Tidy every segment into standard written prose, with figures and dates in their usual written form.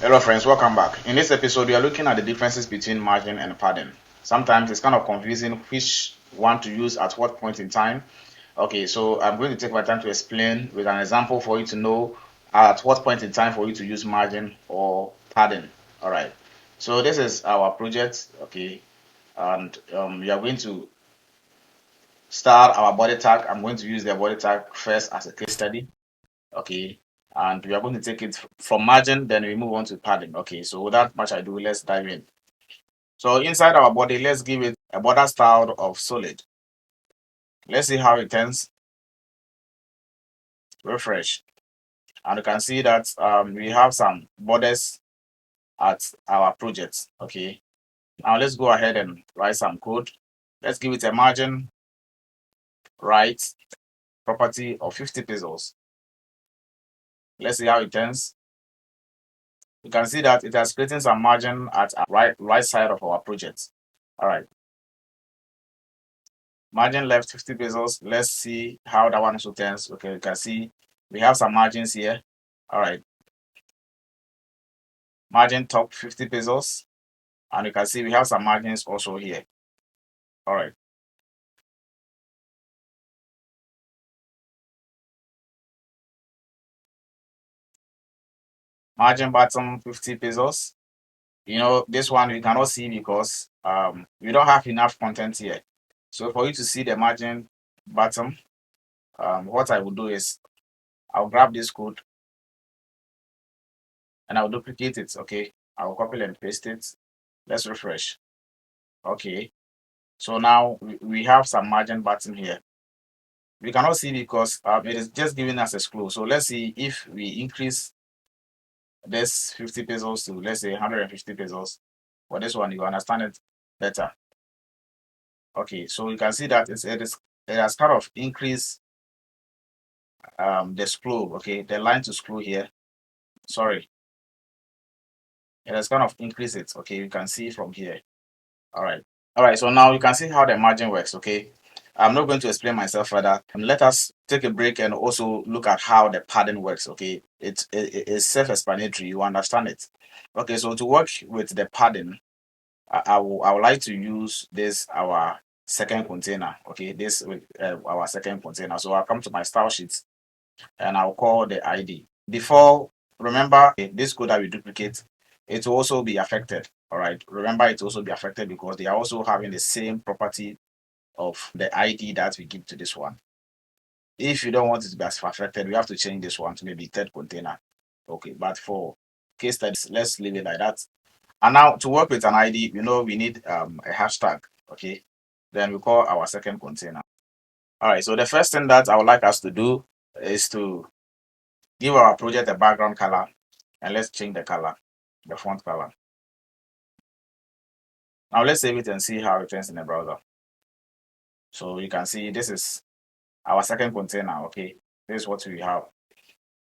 Hello friends, welcome back. In this episode, we are looking at the differences between margin and padding. Sometimes it's kind of confusing which one to use at what point in time. Okay, so I'm going to take my time to explain with an example for you to know at what point in time for you to use margin or padding. All right, so this is our project, okay, and we are going to start our body tag. I'm going to use the body tag first as a case study. Okay, and we are going to take it from margin, then we move on to padding. Okay, so without much ado, let's dive in. So inside our body, let's give it a border style of solid. Let's see how it turns. Refresh, and you can see that we have some borders at our project. Okay, now let's go ahead and write some code. Let's give it a margin right property of 50 pixels. Let's see how it turns. You can see that it has created some margin at our right side of our project. All right. Margin left 50 pixels. Let's see how that one also turns. Okay, you can see we have some margins here. All right. Margin top 50 pixels. And you can see we have some margins also here. All right. Margin bottom 50 pixels. This one we cannot see because we don't have enough content here. So for you to see the margin bottom, what I will do is I'll grab this code and I'll duplicate it. Okay, I'll copy and paste it. Let's refresh. Okay, so now we have some margin button here. We cannot see because it is just giving us a scroll. So let's see if we increase this 50 pesos to, let's say, 150 pesos. For this one, you understand it better. Okay, so you can see that it has kind of increased the scroll. Okay, the line to scroll here. Sorry, it has kind of increased it. Okay, you can see from here. All right, so now you can see how the margin works. Okay, I'm not going to explain myself further. Let us take a break and also look at how the padding works. Okay, it's self-explanatory. You understand it. Okay, so to work with the padding, I would like to use this our second container. Okay, this with our second container. So I'll come to my style sheet and I'll call the ID. Before, remember this code that we duplicate, it will also be affected. All right, remember it will also be affected because they are also having the same property of the ID that we give to this one. If you don't want it to be affected, we have to change this one to maybe third container. Okay, but for case studies, let's leave it like that. And now to work with an ID, we need a hashtag. Okay, then we call our second container. All right, so the first thing that I would like us to do is to give our project a background color, and let's change the color, the font color. Now let's save it and see how it turns in the browser. So you can see this is our second container. Okay, this is what we have.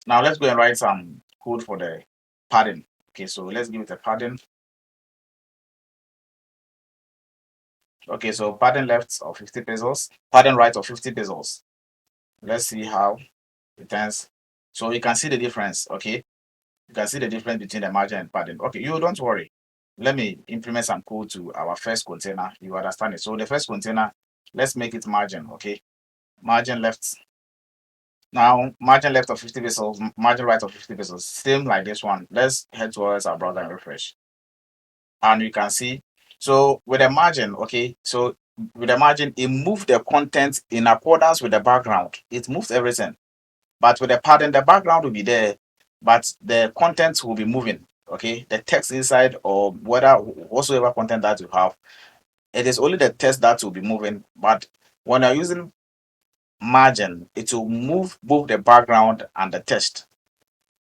Now let's go and write some code for the padding. Okay, so let's give it a padding. Okay, so padding left of 50 pesos, padding right of 50 pesos. Let's see how it turns. So you can see the difference. Okay, you can see the difference between the margin and padding. Okay, you don't worry. Let me implement some code to our first container. You understand it. So the first container, let's make it margin. Okay, margin left. Now margin left of 50 pesos, margin right of 50 pesos. Same like this one. Let's head towards our browser and refresh. And you can see. So with the margin, okay. So with the margin, it moved the content in accordance with the background. It moves everything. But with the padding, the background will be there, but the content will be moving. Okay, the text inside or whatsoever content that you have, it is only the text that will be moving. But when you're using margin, it will move both the background and the text.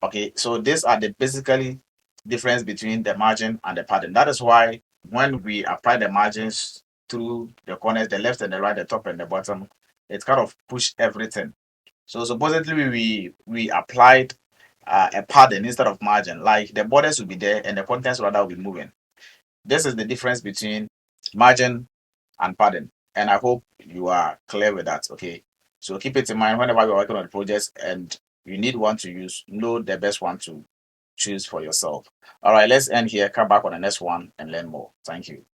Okay, so these are the basically difference between the margin and the padding. That is why when we apply the margins through the corners, the left and the right, the top and the bottom, it kind of push everything. So supposedly we applied a padding instead of margin. Like the borders will be there and the contents rather will be moving. This is the difference between margin and padding. And I hope you are clear with that. Okay. So keep it in mind whenever you're working on projects and you need one to use, know the best one to choose for yourself. All right, let's end here. Come back on the next one and learn more. Thank you.